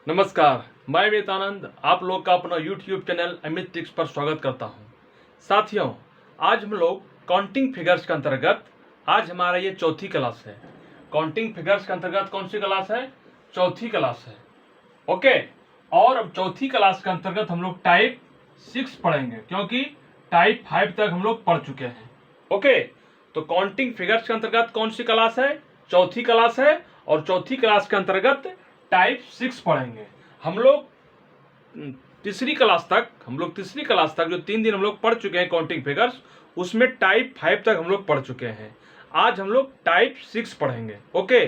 नमस्कार, मैं अमित आनंद आप लोग का अपना YouTube चैनल अमित टिक्स पर स्वागत करता हूं। साथियों, आज हम लोग काउंटिंग फिगर्स के अंतर्गत आज हमारा ये चौथी क्लास है। काउंटिंग फिगर्स के अंतर्गत कौन सी क्लास है? चौथी क्लास है। ओके, और अब चौथी क्लास के अंतर्गत हम लोग टाइप 6 पढ़ेंगे, क्योंकि टाइप 5 तक हम लोग पढ़ चुके हैं। ओके, तो काउंटिंग फिगर्स के अंतर्गत कौन सी क्लास है? चौथी क्लास है, और चौथी क्लास के अंतर्गत टाइप 6 पढ़ेंगे। हम लोग तीसरी क्लास तक जो 3 दिन हम लोग पढ़ चुके हैं काउंटिंग फिगर्स, उसमें टाइप 5 तक हम लोग पढ़ चुके हैं। आज हम लोग टाइप 6 पढ़ेंगे। ओके,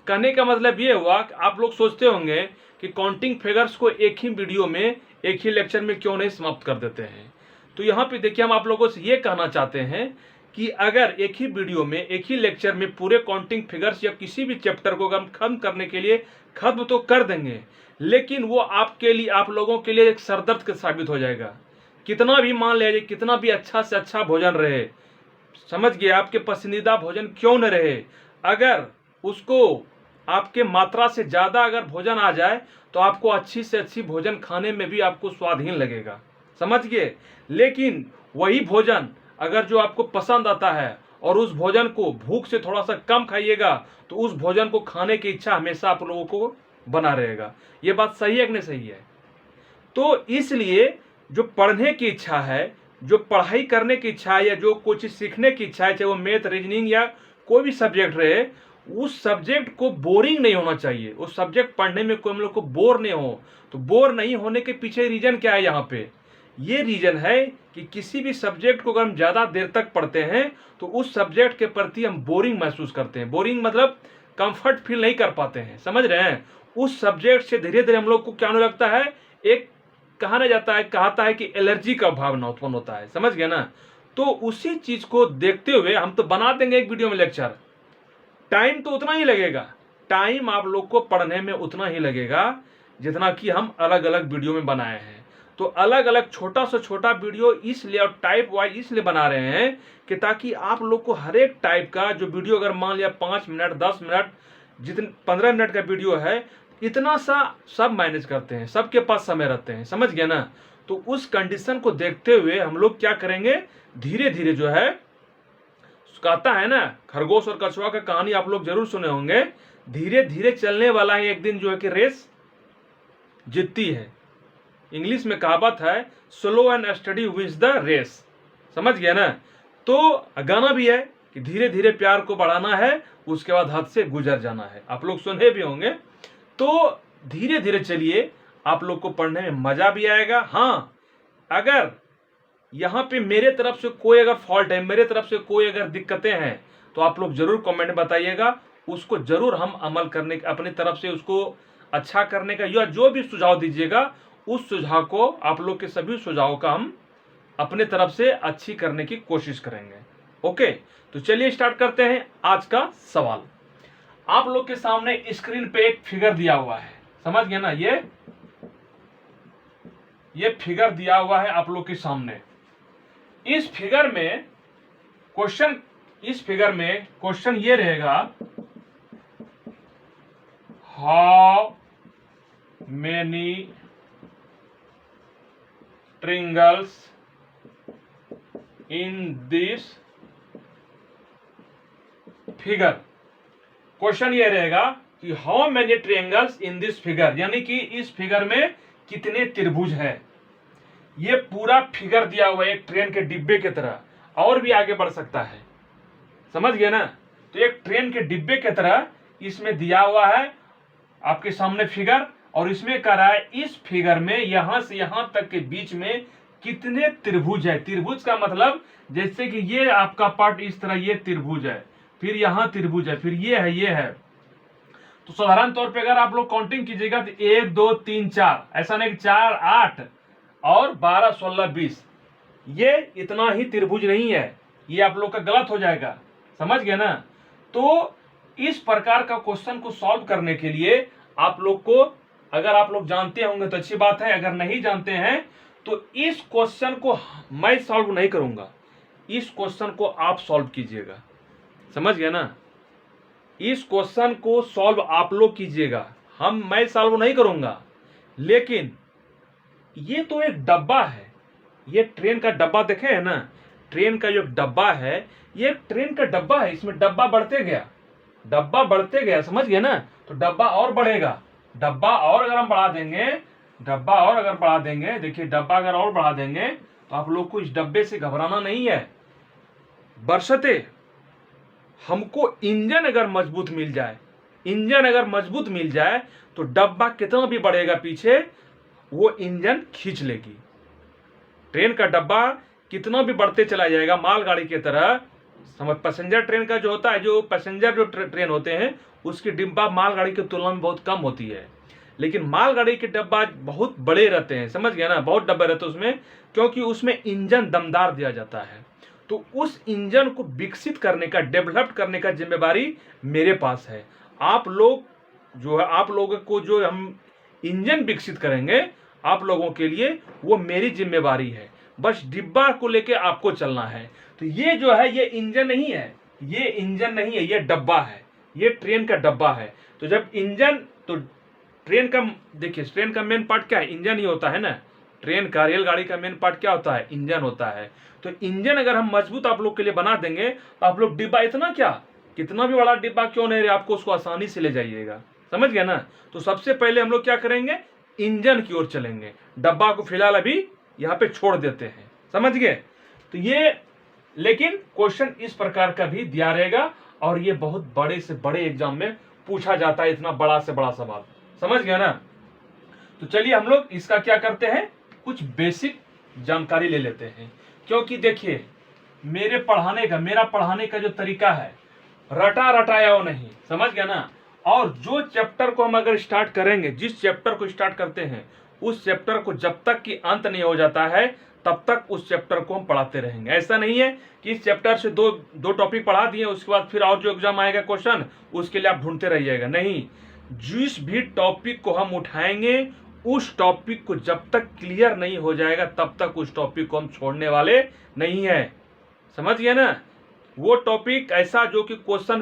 कहने का मतलब ये हुआ कि आप लोग सोचते होंगे कि काउंटिंग फिगर्स को एक ही वीडियो में, एक ही लेक्चर में क्यों नहीं समाप्त कर देते हैं। तो यहाँ पे देखिए, हम आप लोगों से ये कहना चाहते हैं कि अगर एक ही वीडियो में, एक ही लेक्चर में पूरे काउंटिंग फिगर्स या किसी भी चैप्टर को हम खत्म करने के लिए खत्म तो कर देंगे, लेकिन वो आपके लिए, आप लोगों के लिए एक सरदर्द का साबित हो जाएगा। कितना भी मान लीजिए, कितना भी अच्छा से अच्छा भोजन रहे, समझ गए, आपके पसंदीदा भोजन क्यों न रहे, अगर उसको आपके मात्रा से ज़्यादा अगर भोजन आ जाए तो आपको अच्छी से अच्छी भोजन खाने में भी आपको स्वादहीन लगेगा, समझ गए। लेकिन वही भोजन अगर जो आपको पसंद आता है और उस भोजन को भूख से थोड़ा सा कम खाइएगा तो उस भोजन को खाने की इच्छा हमेशा आप लोगों को बना रहेगा। ये बात सही है कि नहीं सही है? तो इसलिए जो पढ़ने की इच्छा है, जो पढ़ाई करने की इच्छा है, या जो कुछ सीखने की इच्छा है, चाहे वो मैथ, रीजनिंग या कोई भी सब्जेक्ट रहे, उस सब्जेक्ट को बोरिंग नहीं होना चाहिए। उस सब्जेक्ट पढ़ने में कोई हम लोग को बोर नहीं हो। तो बोर नहीं होने के पीछे रीजन क्या है? यहाँ पे ये रीजन है कि किसी भी सब्जेक्ट को अगर हम ज़्यादा देर तक पढ़ते हैं तो उस सब्जेक्ट के प्रति हम बोरिंग महसूस करते हैं। बोरिंग मतलब कंफर्ट फील नहीं कर पाते हैं, समझ रहे हैं। उस सब्जेक्ट से धीरे धीरे हम लोग को क्या होने लगता है, एक कहता है कि एलर्जी का भावना उत्पन्न होता है, समझ गए ना। तो उसी चीज को देखते हुए हम तो बना देंगे एक वीडियो में लेक्चर, टाइम तो उतना ही लगेगा, टाइम आप लोग को पढ़ने में उतना ही लगेगा जितना कि हम अलग अलग वीडियो में बनाए हैं। तो अलग अलग छोटा से छोटा वीडियो इसलिए और टाइप वाइज इसलिए बना रहे हैं कि ताकि आप लोग को हर एक टाइप का जो वीडियो, अगर मान लिया 5 मिनट 10 मिनट, जितने 15 मिनट का वीडियो है, इतना सा सब मैनेज करते हैं, सबके पास समय रहते हैं, समझ गए ना। तो उस कंडीशन को देखते हुए हम लोग क्या करेंगे, धीरे धीरे जो है, कहता है ना, खरगोश और कछुआ का कहानी आप लोग जरूर सुने होंगे, धीरे धीरे चलने वाला ही एक दिन जो है कि रेस जीतती है। इंग्लिश में कहावत है, slow and study wins the race, समझ गया ना। तो गाना भी है कि धीरे धीरे प्यार को बढ़ाना है, उसके बाद हद से गुजर जाना है, आप लोग सुने भी होंगे। तो धीरे धीरे चलिए, आप लोग को पढ़ने में मजा भी आएगा। हाँ, अगर यहाँ पे मेरे तरफ से कोई अगर फॉल्ट है, मेरे तरफ से कोई अगर दिक्कतें हैं, तो आप लोग जरूर कमेंट में बताइएगा, उसको जरूर हम अमल करने, अपनी तरफ से उसको अच्छा करने का, या जो भी सुझाव दीजिएगा उस सुझाव को, आप लोग के सभी सुझावों का हम अपने तरफ से अच्छी करने की कोशिश करेंगे। ओके, तो चलिए स्टार्ट करते हैं आज का सवाल। आप लोग के सामने स्क्रीन पे एक फिगर दिया हुआ है, समझ गए ना। ये फिगर दिया हुआ है आप लोग के सामने। इस फिगर में क्वेश्चन ये रहेगा, how many triangles in this figure. Question ये रहेगा कि how many triangles in this figure, यानी कि इस फिगर में कितने त्रिभुज है। ये पूरा फिगर दिया हुआ है एक ट्रेन के डिब्बे की तरह, और भी आगे बढ़ सकता है, समझ गए ना। तो एक ट्रेन के डिब्बे की तरह इसमें दिया हुआ है आपके सामने फिगर, और इसमें कह रहा है इस फिगर में यहां से यहां तक के बीच में कितने त्रिभुज है। त्रिभुज का मतलब जैसे कि ये आपका पार्ट इस तरह, ये त्रिभुज है, फिर यहां त्रिभुज है, फिर ये है। तो साधारण तौर पे अगर आप लोग काउंटिंग कीजिएगा तो 1 2 3 4, ऐसा नहीं कि 4 8 और 12 16 20, ये इतना ही त्रिभुज नहीं है, ये आप लोग का गलत हो जाएगा, समझ गए ना। तो इस प्रकार का क्वेश्चन को सॉल्व करने के लिए आप लोग को, अगर आप लोग जानते होंगे तो अच्छी बात है, अगर नहीं जानते हैं तो इस क्वेश्चन को मैं सॉल्व नहीं करूंगा, इस क्वेश्चन को आप सॉल्व कीजिएगा, समझ गए ना। इस क्वेश्चन को सॉल्व आप लोग कीजिएगा, मैं सॉल्व नहीं करूंगा। लेकिन ये तो एक डब्बा है, ये ट्रेन का डब्बा देखे है ना, ट्रेन का जो डब्बा है ये एक ट्रेन का डब्बा है, इसमें डब्बा बढ़ते गया, डब्बा बढ़ते गया, समझ गए ना। तो डब्बा और बढ़ेगा, डब्बा और अगर हम बढ़ा देंगे, डब्बा और अगर बढ़ा देंगे, देखिए डब्बा अगर और बढ़ा देंगे तो आप लोग को इस डब्बे से घबराना नहीं है। बरसते हमको इंजन अगर मजबूत मिल जाए, इंजन अगर मजबूत मिल जाए तो डब्बा कितना भी बढ़ेगा पीछे, वो इंजन खींच लेगी। ट्रेन का डब्बा कितना भी बढ़ते चला जाएगा मालगाड़ी की तरह, समझ, पैसेंजर ट्रेन का जो होता है, जो पैसेंजर जो ट्रेन होते हैं उसकी डिब्बा मालगाड़ी की तुलना में बहुत कम होती है, लेकिन मालगाड़ी के डब्बा बहुत बड़े रहते हैं, समझ गया ना, बहुत डब्बे रहते हैं उसमें, क्योंकि उसमें इंजन दमदार दिया जाता है। तो उस इंजन को विकसित करने का, डेवलप करने का जिम्मेवारी मेरे पास है। आप लोग जो है, आप लोगों को जो हम इंजन विकसित करेंगे आप लोगों के लिए, वो मेरी जिम्मेवारी है। बस डिब्बा को लेके आपको चलना है। तो ये जो है ये इंजन नहीं है, ये इंजन नहीं है, ये डब्बा है, ये ट्रेन का डब्बा है। तो जब इंजन, तो ट्रेन का, देखिए ट्रेन का मेन पार्ट क्या है, इंजन ही होता है ना। ट्रेन का, रेलगाड़ी का मेन पार्ट क्या होता है, इंजन होता है। तो इंजन अगर हम मजबूत आप लोग के लिए बना देंगे तो आप लोग डिब्बा, इतना क्या, कितना भी बड़ा डिब्बा क्यों नहीं रहे, आपको उसको आसानी से ले जाइएगा, समझ गया ना। तो सबसे पहले हम लोग क्या करेंगे, इंजन की ओर चलेंगे, डब्बा को फिलहाल अभी यहाँ पे छोड़ देते हैं, समझ गए। तो ये, लेकिन क्वेश्चन इस प्रकार का भी दिया रहेगा और ये बहुत बड़े से बड़े एग्जाम में पूछा जाता है, इतना बड़ा से बड़ा सवाल, समझ गया ना। तो चलिए हम लोग इसका क्या करते हैं, कुछ बेसिक जानकारी ले लेते हैं, क्योंकि देखिए मेरा पढ़ाने का जो तरीका है रटा रटाया वो नहीं, समझ गया ना। और जो चैप्टर को हम अगर स्टार्ट करेंगे, जिस चैप्टर को स्टार्ट करते हैं उस चैप्टर को जब तक कि अंत नहीं हो जाता है तब तक उस चैप्टर को हम पढ़ाते रहेंगे। ऐसा नहीं है कि इस चैप्टर से दो टॉपिक पढ़ा दिए उसके बाद फिर और जो एग्जाम आएगा क्वेश्चन उसके लिए आप ढूंढते रहिएगा, नहीं। जिस भी टॉपिक को हम उठाएंगे उस टॉपिक को जब तक क्लियर नहीं हो जाएगा तब तक उस टॉपिक को हम छोड़ने वाले नहीं है, समझ गए ना। वो टॉपिक ऐसा जो कि क्वेश्चन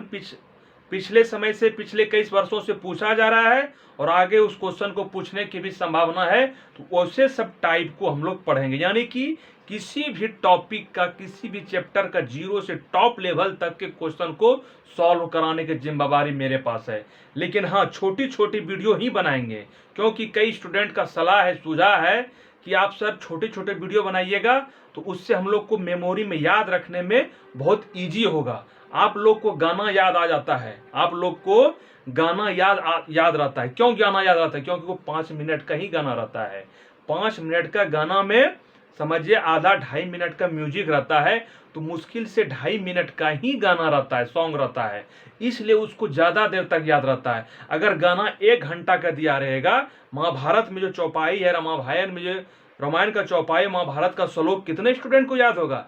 पिछले समय से, पिछले कई वर्षों से पूछा जा रहा है और आगे उस क्वेश्चन को पूछने की भी संभावना है, तो वैसे सब टाइप को हम लोग पढ़ेंगे। यानी कि किसी भी टॉपिक का, किसी भी चैप्टर का जीरो से टॉप लेवल तक के क्वेश्चन को सॉल्व कराने की जिम्मेवारी मेरे पास है। लेकिन हाँ, छोटी छोटी वीडियो ही बनाएंगे, क्योंकि कई स्टूडेंट का सलाह है, सुझाव है कि आप सर छोटे छोटे वीडियो बनाइएगा तो उससे हम लोग को मेमोरी में याद रखने में बहुत ईजी होगा। आप लोग को गाना याद आ जाता है, आप लोग को गाना याद रहता है। क्यों गाना याद रहता है, क्योंकि वो 5 मिनट का ही गाना रहता है। 5 मिनट का गाना में समझिए आधा 2.5 मिनट का म्यूजिक रहता है, तो मुश्किल से 2.5 मिनट का ही गाना रहता है, सॉन्ग रहता है, इसलिए उसको ज्यादा देर तक याद रहता है। अगर गाना 1 घंटा का दिया रहेगा, महाभारत में जो चौपाई है, रामायण में जो रामायण का चौपाई, महाभारत का श्लोक कितने स्टूडेंट को याद होगा।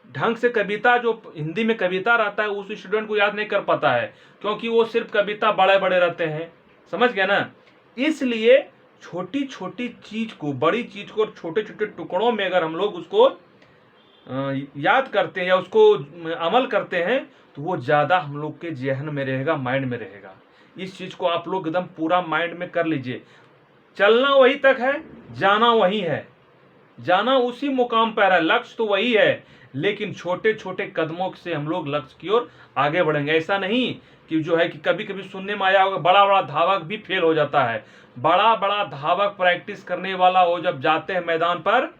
ढंग से कविता, जो हिंदी में कविता रहता है उस स्टूडेंट को याद नहीं कर पाता है, क्योंकि वो सिर्फ कविता बड़े बड़े रहते हैं, समझ गया ना। इसलिए छोटी छोटी चीज को, बड़ी चीज को छोटे छोटे टुकड़ों में अगर हम लोग उसको याद करते हैं या उसको अमल करते हैं तो वो ज्यादा हम लोग के जहन में रहेगा, माइंड में रहेगा। इस चीज को आप लोग एकदम पूरा माइंड में कर लीजिए। चलना वही तक है, जाना वही है, जाना उसी मुकाम पर है, लक्ष्य तो वही है, लेकिन छोटे छोटे कदमों से हम लोग लक्ष्य की ओर आगे बढ़ेंगे। ऐसा नहीं कि जो है कि कभी कभी सुनने में आया होगा बड़ा बड़ा धावक भी फेल हो जाता है। बड़ा बड़ा धावक प्रैक्टिस करने वाला हो जब जाते हैं मैदान पर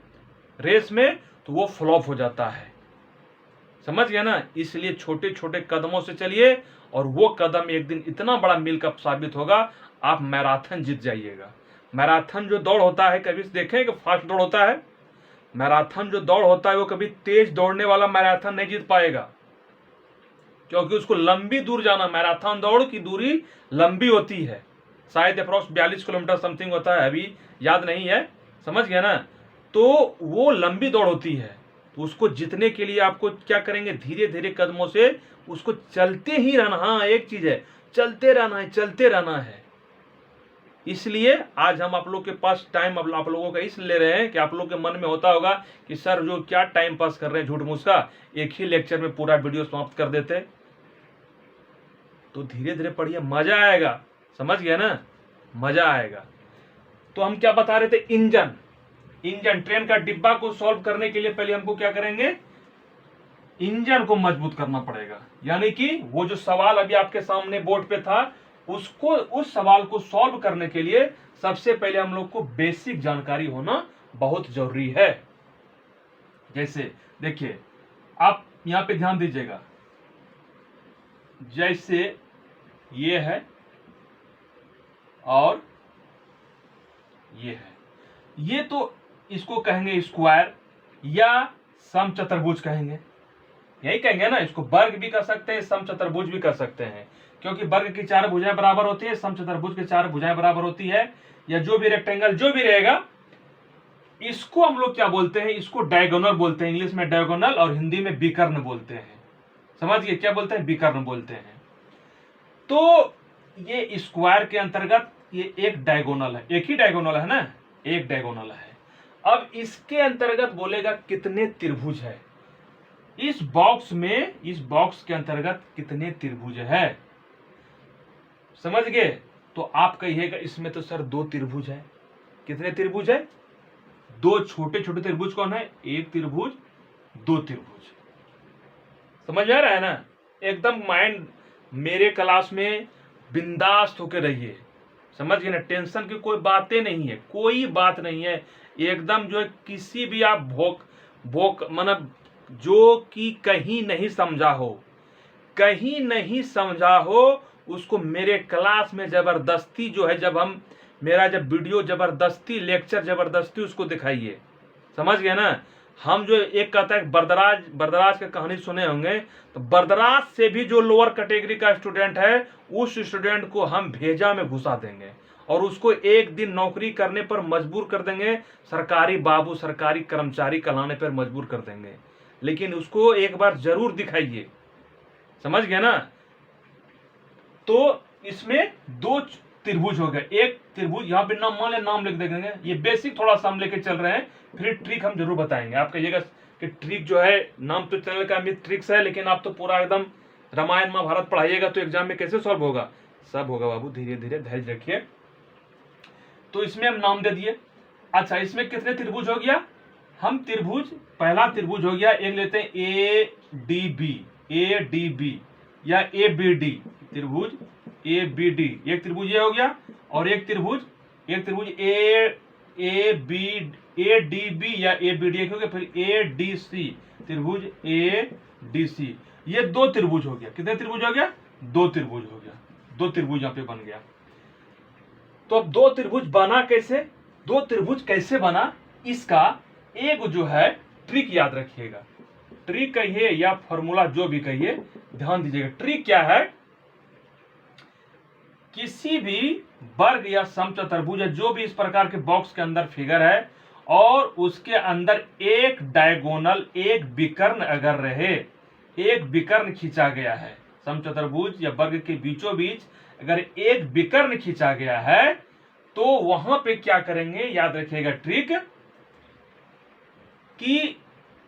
रेस में तो वो फ्लॉप हो जाता है, समझ गया ना। इसलिए छोटे छोटे कदमों से चलिए और वो कदम एक दिन इतना बड़ा मिलकर साबित होगा, आप मैराथन जीत जाइएगा। मैराथन जो दौड़ होता है, कभी देखें कि फास्ट दौड़ होता है, मैराथन जो दौड़ होता है वो कभी तेज दौड़ने वाला मैराथन नहीं जीत पाएगा, क्योंकि उसको लंबी दूर जाना, मैराथन दौड़ की दूरी लंबी होती है, शायद अप्रॉक्स 42 किलोमीटर समथिंग होता है, अभी याद नहीं है, समझ गया ना। तो वो लंबी दौड़ होती है, तो उसको जीतने के लिए आपको क्या करेंगे, धीरे धीरे कदमों से उसको चलते ही रहना। हाँ, एक चीज है, चलते रहना है, चलते रहना है। इसलिए आज हम आप लोग के पास टाइम आप लोगों का इसलिए ले रहे हैं कि आप लोग के मन में होता होगा कि सर जो क्या टाइम पास कर रहे हैं झूठ मूठ का, एक ही लेक्चर में पूरा वीडियो समाप्त कर देते। तो धीरे धीरे पढ़िए, मजा आएगा, समझ गया ना, मजा आएगा। तो हम क्या बता रहे थे, इंजन ट्रेन का डिब्बा को सॉल्व करने के लिए पहले हमको क्या करेंगे, इंजन को मजबूत करना पड़ेगा। यानी कि वो जो सवाल अभी आपके सामने बोर्ड पे था, उसको, उस सवाल को सॉल्व करने के लिए सबसे पहले हम लोग को बेसिक जानकारी होना बहुत जरूरी है। जैसे देखिए, आप यहां पे ध्यान दीजिएगा, जैसे ये है और ये है, ये तो इसको कहेंगे स्क्वायर या समचतुर्भुज कहेंगे, यही कहेंगे ना। इसको वर्ग भी कर सकते हैं, समचतुर्भुज भी कर सकते हैं, क्योंकि वर्ग की 4 भुजाएं बराबर होती है, समचतुर्भुज की 4 भुजाएं बराबर होती है, या जो भी रेक्टेंगल जो भी रहेगा, इसको हम लोग क्या बोलते हैं, इसको डायगोनल बोलते हैं। इंग्लिश में डायगोनल और हिंदी में विकर्ण बोलते हैं। समझिए क्या बोलते हैं, विकर्ण बोलते हैं। तो ये स्क्वायर के अंतर्गत ये एक डायगोनल है, एक ही डायगोनल है ना, एक डायगोनल है। अब इसके अंतर्गत बोलेगा कितने त्रिभुज है, इस बॉक्स में, इस बॉक्स के अंतर्गत कितने त्रिभुज है, समझ गए। तो आप कहिएगा इसमें तो सर 2 त्रिभुज है। कितने त्रिभुज है, 2 छोटे छोटे त्रिभुज कौन है, एक त्रिभुज, 2 त्रिभुज। समझ में आ रहा है ना। एकदम माइंड मेरे क्लास में बिंदास होकर रहिए, समझ गए ना, टेंशन की कोई बातें नहीं है, कोई बात नहीं है। एकदम जो है किसी भी आप भोक मतलब जो कि कहीं नहीं समझा हो, कहीं नहीं समझा हो, उसको मेरे क्लास में जबरदस्ती जो है, जब हम मेरा जब वीडियो जबरदस्ती, लेक्चर जबरदस्ती उसको दिखाइए, समझ गए ना। हम जो एक कहता है बरदराज की कहानी सुने होंगे, तो बरदराज से भी जो लोअर कैटेगरी का स्टूडेंट है, उस स्टूडेंट को हम भेजा में घुसा देंगे और उसको एक दिन नौकरी करने पर मजबूर कर देंगे, सरकारी बाबू, सरकारी कर्मचारी कहलाने पर मजबूर कर देंगे। लेकिन उसको एक बार जरूर दिखाइए, समझ गए ना। तो इसमें 2 त्रिभुज हो गए, एक त्रिभुज यहां पे नाम मान ले, नाम लिख देंगे। ये बेसिक थोड़ा सा हम लेके चल रहे हैं, फिर ट्रिक हम जरूर बताएंगे। आप कहिएगा कि ट्रिक जो है, नाम तो चैनल का अमित ट्रिक्स है, लेकिन आप तो पूरा एकदम रामायण महाभारत पढ़ाइएगा तो एग्जाम में कैसे सॉल्व होगा, सब होगा बाबू, धीरे धीरे धैर्य रखिए। तो इसमें हम नाम दे दिए। अच्छा, इसमें कितने त्रिभुज हो गया, हम त्रिभुज, पहला त्रिभुज हो गया, एक लेते हैं ए डी बी या ए बी डी, त्रिभुज ए बी डी, एक त्रिभुज ये हो गया, और एक त्रिभुज ए डी बी या ए बी डी हो गया, फिर ए डी सी, त्रिभुज ए डी सी। ये 2 त्रिभुज हो गया। कितने त्रिभुज हो गया, 2 त्रिभुज हो गया, 2 त्रिभुज यहां पे बन गया। तो अब 2 त्रिभुज बना कैसे, 2 त्रिभुज कैसे बना, इसका एक जो है ट्रिक याद रखिएगा। ट्रिक कहिए या फॉर्मूला जो भी कहिए, ध्यान दीजिएगा। ट्रिक क्या है, किसी भी वर्ग या समचतुर्भुज या जो भी इस प्रकार के बॉक्स के अंदर फिगर है, और उसके अंदर एक डायगोनल, एक विकर्ण अगर रहे, एक विकर्ण खींचा गया है, समचतुर्भुज या वर्ग के बीचों बीच अगर एक विकर्ण खींचा गया है, तो वहां पे क्या करेंगे, याद रखिएगा ट्रिक, कि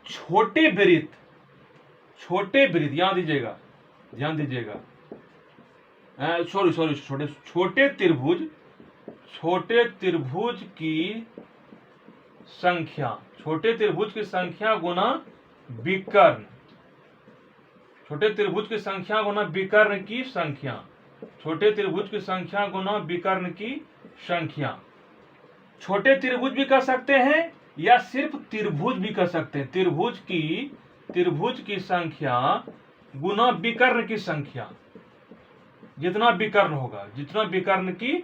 छोटे वृत्त, ध्यान दीजिएगा, छोटे त्रिभुज की संख्या गुना विकर्ण, छोटे त्रिभुज की संख्या गुना विकर्ण की संख्या, छोटे त्रिभुज की संख्या गुना विकर्ण की संख्या। छोटे त्रिभुज भी कर सकते हैं या सिर्फ त्रिभुज भी कर सकते हैं। त्रिभुज की संख्या गुना विकर्ण की संख्या, जितना विकर्ण होगा, जितना विकर्ण की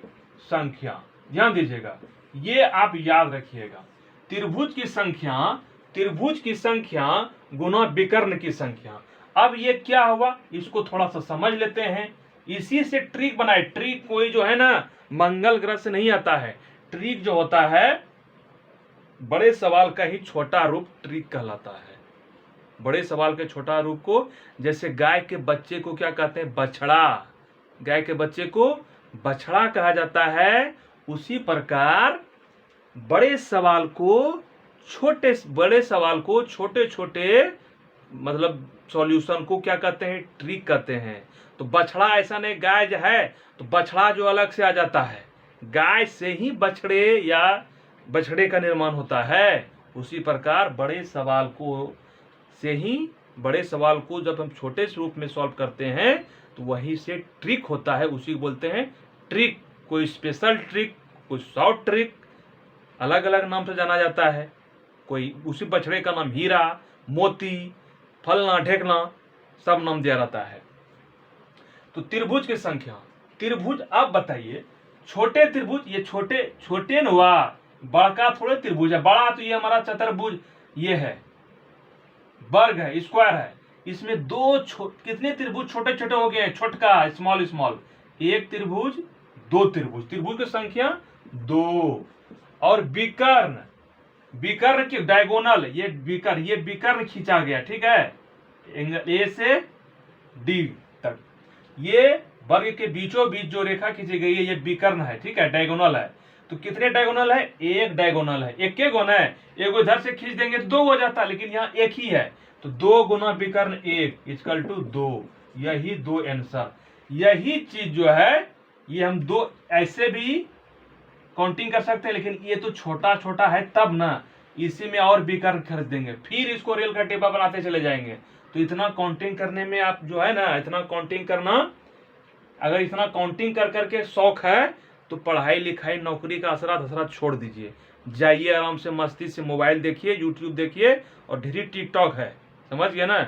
संख्या, ध्यान दीजिएगा, ये आप याद रखिएगा। त्रिभुज की संख्या गुना विकर्ण की संख्या। अब ये क्या हुआ, इसको थोड़ा सा समझ लेते हैं। इसी से ट्रिक बनाए। ट्रिक कोई जो है ना मंगल ग्रह से नहीं आता है। ट्रिक जो होता है, बड़े सवाल का ही छोटा रूप ट्रिक कहलाता है। बड़े सवाल के छोटा रूप को, जैसे गाय के बच्चे को क्या कहते हैं, बछड़ा, गाय के बच्चे को बछड़ा कहा जाता है। उसी प्रकार बड़े सवाल को छोटे छोटे मतलब सॉल्यूशन को क्या कहते हैं, ट्रिक कहते हैं। तो बछड़ा ऐसा नहीं, गाय जो है तो बछड़ा जो अलग से आ जाता है, गाय से ही बछड़े या बछड़े का निर्माण होता है, उसी प्रकार बड़े सवाल को जब हम छोटे रूप में सॉल्व करते हैं तो वहीं से ट्रिक होता है, उसी को बोलते हैं ट्रिक। कोई स्पेशल ट्रिक, कोई शॉर्ट ट्रिक, अलग अलग नाम से जाना जाता है। कोई उसी बछड़े का नाम हीरा, मोती, फलना ढेकना सब नाम दिया रहता है। तो त्रिभुज की संख्या, त्रिभुज आप बताइए, छोटे त्रिभुज, ये छोटे न हुआ, बड़का थोड़े त्रिभुज है, बड़ा तो ये हमारा चतुर्भुज, ये है वर्ग है, स्क्वायर है। इसमें कितने त्रिभुज छोटे छोटे हो गए हैं, छोटका स्मॉल स्मॉल, एक त्रिभुज, दो त्रिभुज, त्रिभुज की संख्या 2। और विकर्ण की डायगोनल, ये विकर्ण खींचा गया, ठीक है, ए से डी तक, ये वर्ग के बीचों बीच जो रेखा खींची गई है ये विकर्ण है, ठीक है, डायगोनल है। तो कितने डायगोनल है, एक डायगोनल है, एक के गुना है, एक इधर से खींच देंगे तो 2 हो जाता, लेकिन यहाँ एक ही है, तो 2 गुना विकर्ण 1 इक्वल टू 2, यही 2 आंसर। यही चीज जो है ये हम 2 ऐसे भी काउंटिंग कर सकते हैं, लेकिन ये तो छोटा छोटा है तब ना, इसी में और विकर्ण खरीद देंगे, फिर इसको रेल का टेबा बनाते चले जाएंगे। तो इतना काउंटिंग करने में आप जो है ना, इतना काउंटिंग करना, अगर इतना काउंटिंग कर करके शौक है तो पढ़ाई लिखाई नौकरी का असरा धसरा छोड़ दीजिए, जाइए आराम से मस्ती से मोबाइल देखिए, यूट्यूब देखिए, और ढेरी टिकटॉक है, समझ गए ना।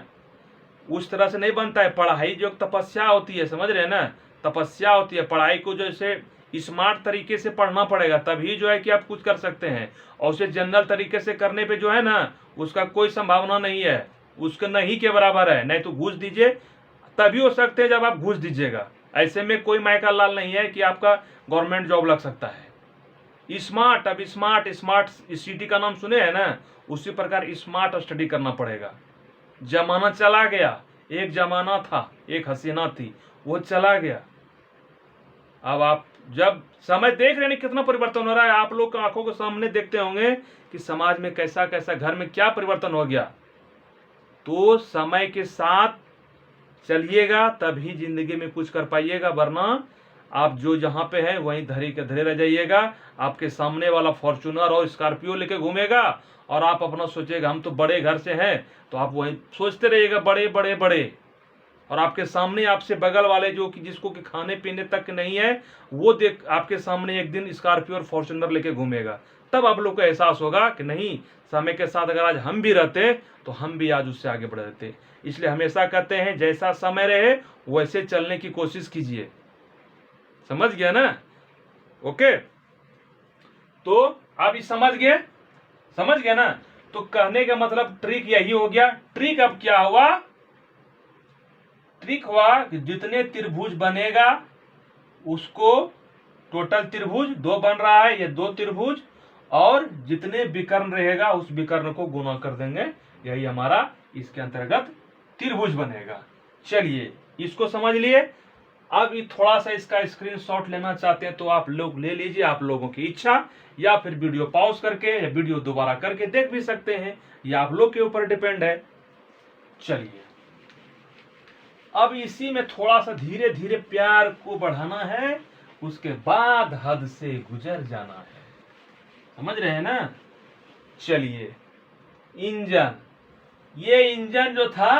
उस तरह से नहीं बनता है पढ़ाई, जो तपस्या होती है, समझ रहे हैं ना, तपस्या होती है। पढ़ाई को जैसे स्मार्ट तरीके से पढ़ना पड़ेगा, तभी जो है कि आप कुछ कर सकते हैं, और उसे जनरल तरीके से करने पे जो है ना, उसका कोई संभावना नहीं है, उसका नहीं के बराबर है। नहीं तो घूस दीजिए, तभी हो सकते हैं जब आप घूस दीजिएगा। ऐसे में कोई मायका लाल नहीं है कि आपका गवर्नमेंट जॉब लग सकता है। स्मार्ट, अब स्मार्ट सिटी का नाम सुने हैं ना, उसी प्रकार स्मार्ट स्टडी करना पड़ेगा। जमाना चला गया, एक जमाना था, एक हसीना थी, वो चला गया। अब आप जब समय देख रहे हैं कितना परिवर्तन हो रहा है, आप लोग आंखों के सामने देखते होंगे कि समाज में कैसा कैसा, घर में क्या परिवर्तन हो गया। तो समय के साथ चलिएगा तभी जिंदगी में कुछ कर पाइएगा, वरना आप जो जहां पे हैं वहीं धरे के धरे रह जाइएगा। आपके सामने वाला फॉर्च्यूनर और स्कॉर्पियो लेके घूमेगा और आप अपना सोचेगा हम तो बड़े घर से हैं, तो आप वहीं सोचते रहिएगा बड़े बड़े बड़े, और आपके सामने आपसे बगल वाले जो कि जिसको कि खाने पीने तक नहीं है, वो देख आपके सामने एक दिन स्कॉर्पियो और फॉर्च्यूनर लेके घूमेगा। तब आप लोग को एहसास होगा कि नहीं, समय के साथ अगर आज हम भी रहते तो हम भी आज उससे आगे बढ़ रहते। इसलिए हमेशा कहते हैं जैसा समय रहे वैसे चलने की कोशिश कीजिए, समझ गया ना। ओके, तो आप समझ गए ना। तो कहने का मतलब ट्रिक यही हो गया। ट्रिक अब क्या हुआ, ट्रिक हुआ कि जितने त्रिभुज बनेगा उसको, टोटल त्रिभुज 2 बन रहा है, ये 2 त्रिभुज, और जितने विकर्ण रहेगा उस विकर्ण को गुना कर देंगे, यही हमारा इसके अंतर्गत त्रिभुज बनेगा। चलिए इसको समझ लिए। अब थोड़ा सा इसका स्क्रीनशॉट लेना चाहते हैं तो आप लोग ले लीजिए, आप लोगों की इच्छा, या फिर वीडियो पॉज करके या वीडियो दोबारा करके देख भी सकते हैं, ये आप लोग के ऊपर डिपेंड है। चलिए अब इसी में थोड़ा सा धीरे धीरे प्यार को बढ़ाना है, उसके बाद हद से गुजर जाना है, समझ रहे हैं ना। चलिए इंजन, ये इंजन जो था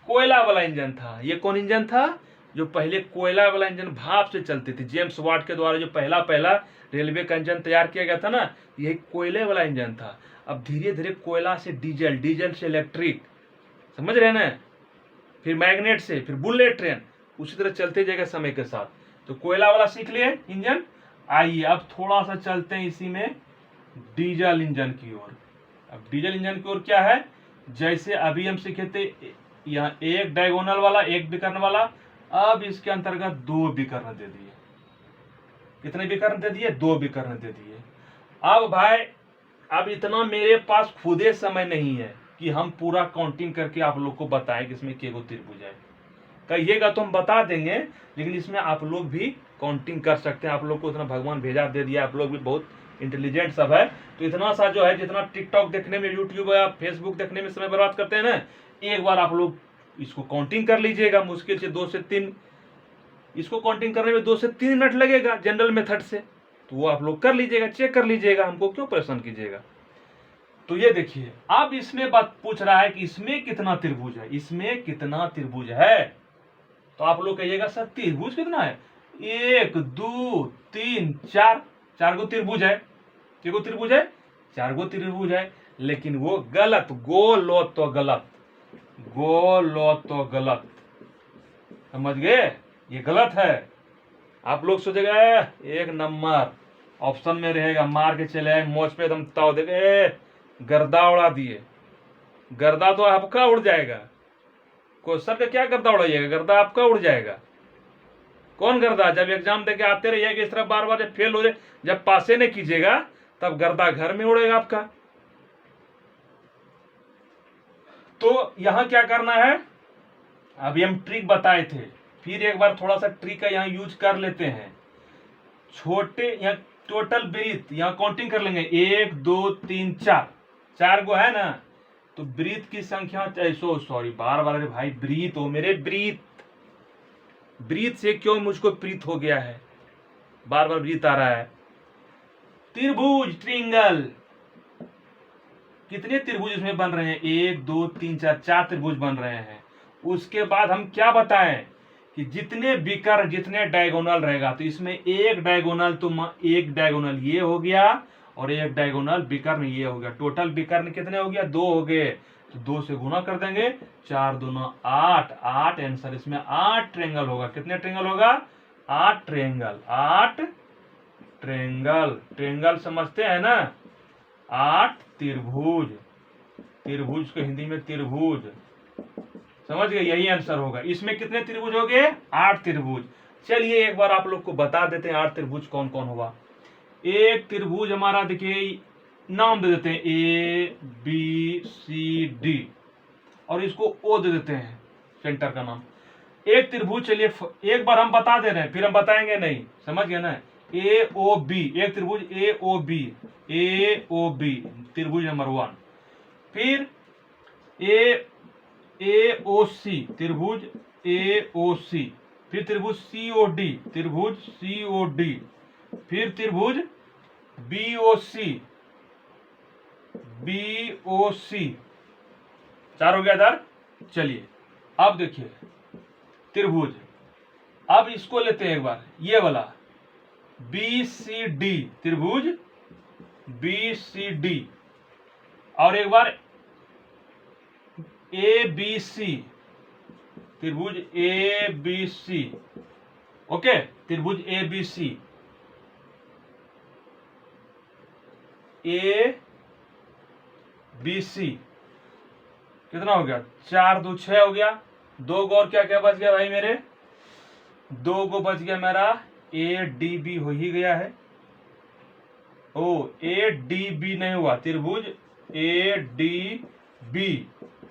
कोयला वाला इंजन था। ये कौन इंजन था, जो पहले कोयला वाला इंजन भाप से चलती थी, जेम्स वाट के द्वारा जो पहला रेलवे का इंजन तैयार किया गया था ना, यही कोयले वाला इंजन था। अब धीरे धीरे कोयला से डीजल, डीजल से इलेक्ट्रिक, समझ रहे हैं ना, फिर मैग्नेट से, फिर बुलेट ट्रेन, उसी तरह चलते जाएगा समय के साथ। तो कोयला वाला सीख लिए इंजन। आइए अब थोड़ा सा चलते हैं इसी में डीजल इंजन की ओर। अब डीजल इंजन की ओर क्या है, जैसे अभी हम सीखे थे यहाँ एक डायगोनल वाला, एक विकर्ण वाला, अब इसके अंतर्गत 2 विकर्ण दे दिए। कितने विकर्ण दे दिए, 2 विकर्ण दे दिए। अब भाई अब इतना मेरे पास खुदे समय नहीं है कि हम पूरा काउंटिंग करके आप लोग को बताएं कि इसमें केगो त्रिभुज है। कहिएगा तो हम बता देंगे, लेकिन इसमें आप लोग भी काउंटिंग कर सकते हैं। आप लोग को इतना भगवान भेजा दे दिया, आप लोग भी बहुत इंटेलिजेंट सब है। तो इतना सा जो है, जितना टिकटॉक देखने में, यूट्यूब या फेसबुक देखने में समय बर्बाद करते हैं ना, एक बार आप लोग इसको काउंटिंग कर लीजिएगा। मुश्किल से 2 से 3, इसको काउंटिंग करने में 2 से 3 मिनट लगेगा जनरल मेथड से। तो वो आप लोग कर लीजिएगा, चेक कर लीजिएगा, हमको क्यों परेशान कीजिएगा। तो ये देखिए, अब इसमें बात पूछ रहा है कि इसमें कितना त्रिभुज है, इसमें कितना त्रिभुज है। तो आप लोग कहिएगा सर त्रिभुज कितना है, 1 2 3 4, 4 गो त्रिभुज है, कितने त्रिभुज है, 4 गो त्रिभुज है। लेकिन वो गलत, गोलो तो गलत, गोलो तो गलत, समझ गए, ये गलत है। आप लोग सोचेगा एक नंबर ऑप्शन में रहेगा, मार के चले आए मोच पे एकदम ताव देखे, गर्दा उड़ा दिए। गर्दा तो आपका उड़ जाएगा, क्वेश्चन का क्या गर्दा उड़ाइएगा, गर्दा आपका उड़ जाएगा। कौन गर्दा, जब एग्जाम देके आते रहिएगा इस तरह बार बार, जब फेल हो जाए, जब पासे नहीं कीजिएगा तब गर्दा घर में उड़ेगा आपका। तो यहां क्या करना है, अभी हम ट्रिक बताए थे, फिर एक बार थोड़ा सा ट्रिक का यहाँ यूज कर लेते हैं। छोटे यहाँ टोटल ब्रीथ यहाँ काउंटिंग कर लेंगे, 1 2 3 4, 4 गो है ना। तो ब्रीथ की संख्या, सॉरी बार बार, अरे भाई ब्रीथ हो मेरे, ब्रीथ, ब्रीथ से क्यों मुझको प्रीत हो गया है, बार बार ब्रीथ आ रहा है। त्रिभुज, ट्रिंगल, कितने त्रिभुज इसमें बन रहे हैं, 1 2 3 4, 4 त्रिभुज बन रहे हैं। उसके बाद हम क्या बताएं कि जितने विकर्ण, जितने डायगोनल रहेगा, तो इसमें एक डायगोनल, तो एक डायगोनल ये हो गया और एक डायगोनल विकर्ण ये हो गया। टोटल विकर्ण कितने हो गया, 2 हो गए, तो 2 से गुना कर देंगे, 4 दूना 8, 8 आंसर, इसमें 8 ट्रेंगल होगा। कितने ट्रेंगल होगा, 8 ट्रेंगल, 8 ट्रेंगल, ट्रेंगल समझते हैं ना, 8 त्रिभुज, त्रिभुज को हिंदी में त्रिभुज, समझ गए, यही आंसर होगा। इसमें कितने त्रिभुज हो गए, 8 त्रिभुज। चलिए एक बार आप लोग को बता देते हैं 8 त्रिभुज कौन कौन होगा। एक त्रिभुज हमारा देखिए, नाम दे देते हैं ABCD, और इसको O दे देते हैं सेंटर का नाम। एक त्रिभुज, चलिए एक बार हम बता दे रहे हैं, फिर हम बताएंगे नहीं, समझ गए ना। AOB, एक त्रिभुज AOB, AOB त्रिभुज नंबर 1। फिर AOC त्रिभुज AOC, फिर त्रिभुज COD, त्रिभुज COD, फिर त्रिभुज BOC, BOC, 4 हो गया इधर। चलिए अब देखिए त्रिभुज, अब इसको लेते हैं एक बार, ये वाला BCD, त्रिभुज BCD, और एक बार ABC, त्रिभुज ABC, ओके, त्रिभुज ABC, ABC कितना हो गया, 4 2 6 हो गया। 2 गो और क्या क्या बच गया भाई मेरे, 2 गो बच गया मेरा, ADB हो ही गया है। ओ ADB नहीं हुआ, त्रिभुज ADB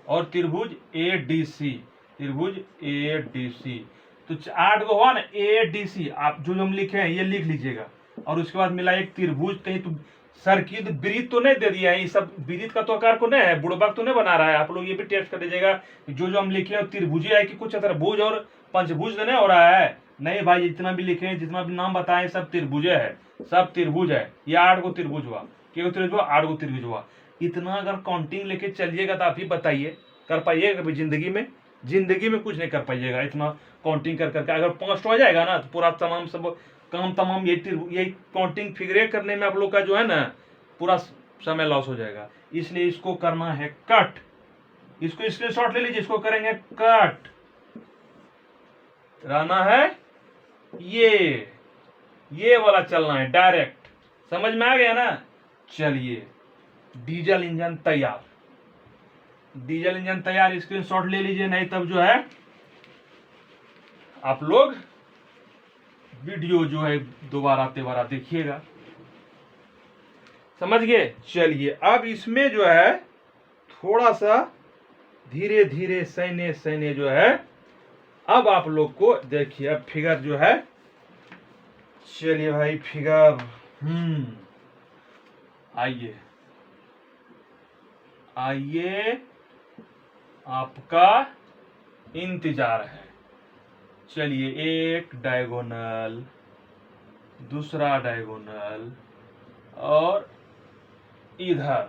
और त्रिभुज ADC, त्रिभुज ADC, तो 8 गो हुआ ना ADC। आप जो हम लिखे हैं ये लिख लीजिएगा, और उसके बाद मिला एक त्रिभुज, कहीं तो सर्किल वृत्त तो नहीं दे दिया है, ये सब वृत्त का तो आकार को नहीं है, बुड़बक तो नहीं बना रहा है। आप लोग ये भी टेस्ट कर लीजिएगा, जो जो हम लिखे हैं त्रिभुज है कि कुछ त्रिभुज और पंचभुज नहीं हो रहा है। नहीं भाई, जितना भी लिखे हैं, जितना भी नाम बताए, सब त्रिभुज है, सब त्रिभुज है। ये 8 गो त्रिभुज हुआ, क्या त्रिभुज हुआ, 8 गो त्रिभुज हुआ। इतना अगर काउंटिंग लेके चलिएगा तो आप ही बताइए, कर पाइएगा कभी जिंदगी में, जिंदगी में कुछ नहीं कर पाइएगा इतना काउंटिंग कर करके। अगर 5 हो जाएगा ना तो पूरा तमाम सब काम तमाम ये काउंटिंग फिगरे करने में आप लोग का जो है ना पूरा समय लॉस हो जाएगा। इसलिए इसको करना है कट, इसको स्क्रीनशॉट ले लीजिए, इसको करेंगे कट, रहना है ये वाला चलना है डायरेक्ट, समझ में आ गया ना। चलिए डीजल इंजन तैयार, डीजल इंजन तैयार, स्क्रीनशॉट ले लीजिए, नहीं तब जो है आप लोग वीडियो जो है दोबारा तेबारा देखिएगा, समझ गए। चलिए अब इसमें जो है थोड़ा सा धीरे धीरे सैने सैने जो है, अब आप लोग को देखिए, अब फिगर जो है, चलिए भाई फिगर, आइए आइए, आपका इंतजार है। चलिए एक डायगोनल, दूसरा डायगोनल और इधर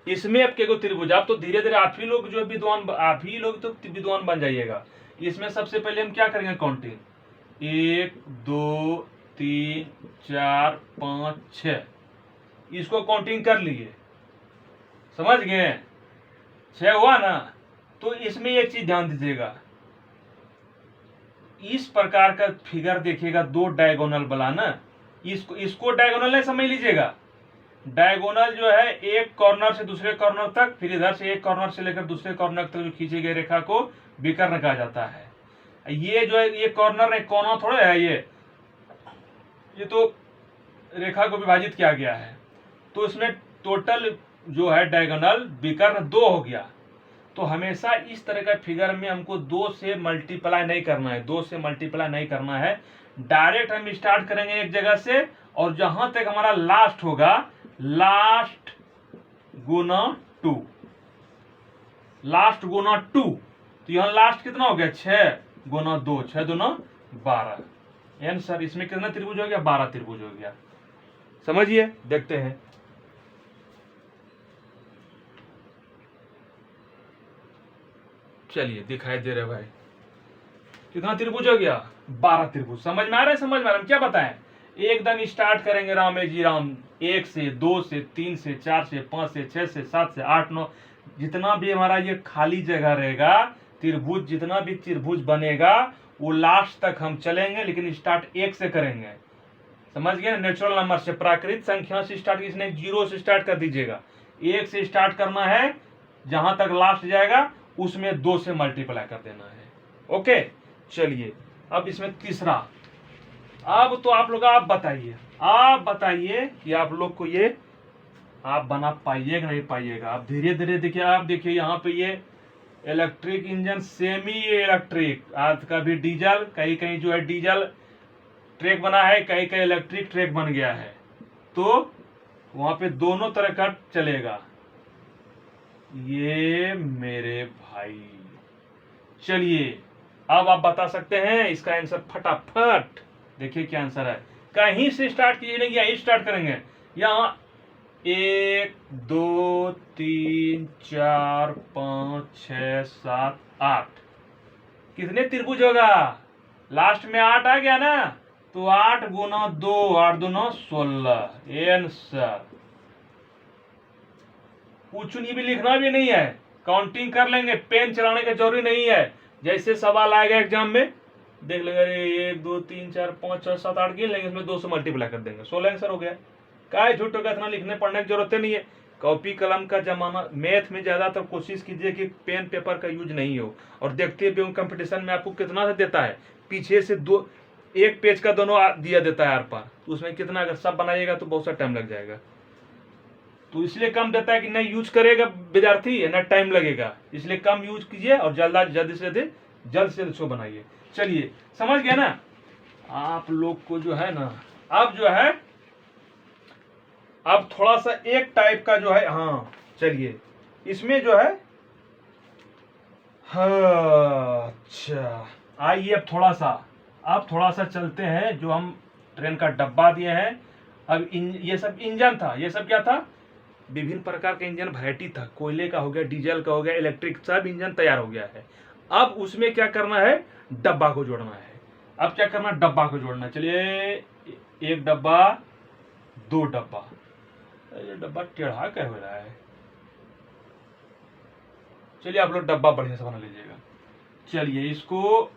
इसमें अब के त्रिभुज। आप तो धीरे धीरे आप ही लोग जो विद्वान, आप ही लोग तो विद्वान बन जाइएगा। इसमें सबसे पहले हम क्या करेंगे काउंटिंग, 1 2 3 4 5 6, इसको काउंटिंग कर लिए, समझ गए, 6 हुआ ना। तो इसमें एक चीज ध्यान दीजिएगा, इस प्रकार का फिगर देखिएगा, 2 डायगोनल वाला ना, इसको डायगोनल नहीं समझ लीजिएगा। डायगोनल जो है एक कॉर्नर से दूसरे कॉर्नर तक, फिर इधर से एक कॉर्नर से लेकर दूसरे कॉर्नर तक जो खींची गई रेखा को विकर्ण कहा जाता है। ये जो है ये कॉर्नर है, कोना थोड़ा है, ये तो रेखा को विभाजित किया गया है। तो इसमें टोटल जो है डायगोनल विकर्ण 2 हो गया। तो हमेशा इस तरह का फिगर में हमको 2 से मल्टीप्लाई नहीं करना है, 2 से मल्टीप्लाई नहीं करना है। डायरेक्ट हम स्टार्ट करेंगे एक जगह से, और जहां तक हमारा लास्ट होगा, लास्ट गुना 2, लास्ट गुना 2। तो यहां लास्ट कितना हो गया, 6 गुना 2, 6 दूना 12। आंसर इसमें कितना त्रिभुज हो गया, 12 त्रिभुज हो गया। समझिए, देखते हैं। चलिए दिखाई दे रहे भाई, कितना त्रिभुज हो गया, 12 त्रिभुज। समझ में आ रहा है, समझ में आ रहा है। हम क्या बताएं, एकदम स्टार्ट करेंगे राम जी राम, 1 से 2 से 3 से 4 से 5 से 6 से 7 से 8 9, जितना भी हमारा ये खाली जगह रहेगा त्रिभुज, जितना भी त्रिभुज बनेगा वो लास्ट तक हम चलेंगे, लेकिन स्टार्ट 1 से करेंगे। समझ गए, नेचुरल नंबर से, प्राकृतिक संख्या से स्टार्ट, इसने 0 से स्टार्ट कर दीजिएगा, 1 से स्टार्ट करना है, जहां तक लास्ट जाएगा उसमें 2 से मल्टीप्लाई कर देना है। ओके, चलिए अब इसमें तीसरा। अब तो आप लोग आप बताइए कि आप लोग को ये आप बना पाइएगा नहीं पाइएगा। आप धीरे धीरे देखिए, आप देखिए यहाँ पे ये इलेक्ट्रिक इंजन, सेमी इलेक्ट्रिक, आज का भी डीजल, कहीं कहीं जो है डीजल ट्रैक बना है, कहीं कहीं इलेक्ट्रिक ट्रैक बन गया है। तो वहां पे दोनों तरह का चलेगा। ये मेरे भाई, चलिए अब आप बता सकते हैं इसका आंसर फटाफट। देखिए क्या आंसर है, कहीं से स्टार्ट कीजिए, नहीं यहीं स्टार्ट करेंगे। यहाँ 1 2 3 4 5 6 7 8, कितने त्रिभुज होगा, लास्ट में 8 आ गया ना, तो 8 गुना 2, 8 दूना 16। आंसर कुछ नहीं भी लिखना भी नहीं है, काउंटिंग कर लेंगे, पेन चलाने का जरूरी नहीं है। जैसे सवाल आएगा एग्जाम में देख लेंगे, अरे 1 2 3 4 5 6 7 8 गिन लेंगे, इसमें 2 से मल्टीप्लाई कर देंगे, 16 आंसर हो गया। काय झूठों का इतना लिखने पढ़ने की जरूरत नहीं है। कॉपी कलम का जमाना, मैथ में ज्यादातर कोशिश कीजिए कि पेन पेपर का यूज नहीं हो। और देखते भी कंपटीशन में आपको कितना देता है, पीछे से 1 पेज का दोनों दिया देता है आर पार, तो उसमें कितना, अगर सब बनाइएगा तो बहुत सा टाइम लग जाएगा। तो इसलिए कम देता है कि नहीं यूज करेगा विद्यार्थी ना टाइम लगेगा, इसलिए कम यूज कीजिए और जल्द से जल्द इसको बनाइए। चलिए समझ गया ना आप लोग को, जो है ना अब जो है, अब थोड़ा सा एक टाइप का जो है, हाँ चलिए इसमें जो है, हाँ अच्छा आइए अब थोड़ा सा चलते हैं, जो हम ट्रेन का डब्बा दिए हैं। अब ये सब इंजन था, ये सब क्या था, विभिन्न प्रकार का इंजन वैरायटी था, कोयले का हो गया, डीजल का हो गया, इलेक्ट्रिक, सब इंजन तैयार हो गया है। अब उसमें क्या करना है, डब्बा को जोड़ना है। अब क्या करना है, डब्बा को जोड़ना है। चलिए 1 डब्बा, 2 डब्बा, ये डब्बा टेढ़ा क्या हो रहा है। चलिए आप लोग डब्बा बढ़िया से बना लीजिएगा। चलिए इसको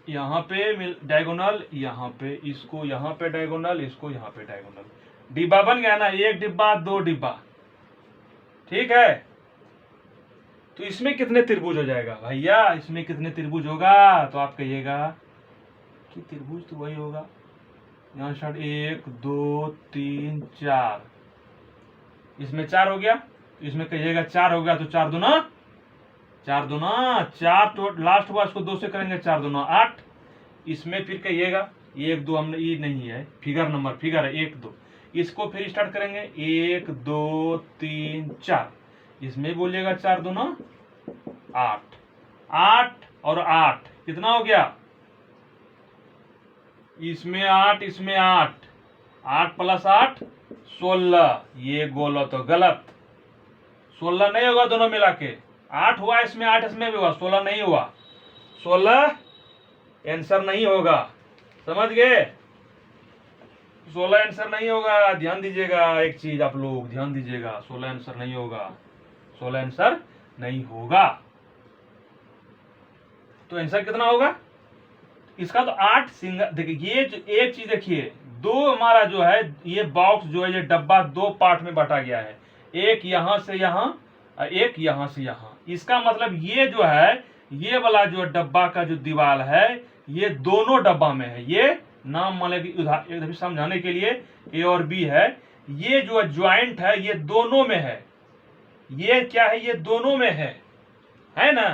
यहाँ पे डायगोनल, यहाँ पे इसको, यहाँ पे डायगोनल, इसको यहाँ पे डायगोनल, डिब्बा बन गया ना, 1 डिब्बा 2 डिब्बा, ठीक है। तो इसमें कितने त्रिभुज हो जाएगा भैया, इसमें कितने त्रिभुज होगा, तो आप कहिएगा कि त्रिभुज तो वही होगा, यहाँ स्टार्ट 1 2 3 4, इसमें 4 हो गया, तो इसमें कहिएगा 4 हो गया, तो 4 दूना 4, तो लास्ट हुआ, इसको 2 से करेंगे, 4 दूना 8। इसमें फिर कहिएगा 1 2, हमने ये नहीं है फिगर नंबर, फिगर है 1 2, इसको फिर स्टार्ट करेंगे 1 2 3 4, इसमें बोलिएगा 4 दूना 8, 8 और 8 कितना हो गया, इसमें 8, इसमें 8, 8 + 8 16। ये बोलो तो गलत, 16 नहीं होगा दोनों मिला के। 8 हुआ इसमें, 8 इसमें भी हुआ, 16 नहीं हुआ। 16 आंसर नहीं होगा, समझ गए? 16 आंसर नहीं होगा। ध्यान दीजिएगा, एक चीज आप लोग ध्यान दीजिएगा, 16 आंसर नहीं होगा, 16 आंसर नहीं होगा। तो आंसर कितना होगा इसका? तो 8 सिंगल। देखिए ये जो एक चीज देखिए, दो हमारा जो है ये बॉक्स जो है, ये डब्बा दो पार्ट में बांटा गया है, एक यहां से यहां, एक यहां से यहां। इसका मतलब ये जो है, ये वाला जो डब्बा का जो दीवार है, ये दोनों डब्बा में है। ये नाम मान लें समझाने के लिए ए और बी है। ये जो ज्वाइंट है ये दोनों में है। ये क्या है? ये दोनों में है ना?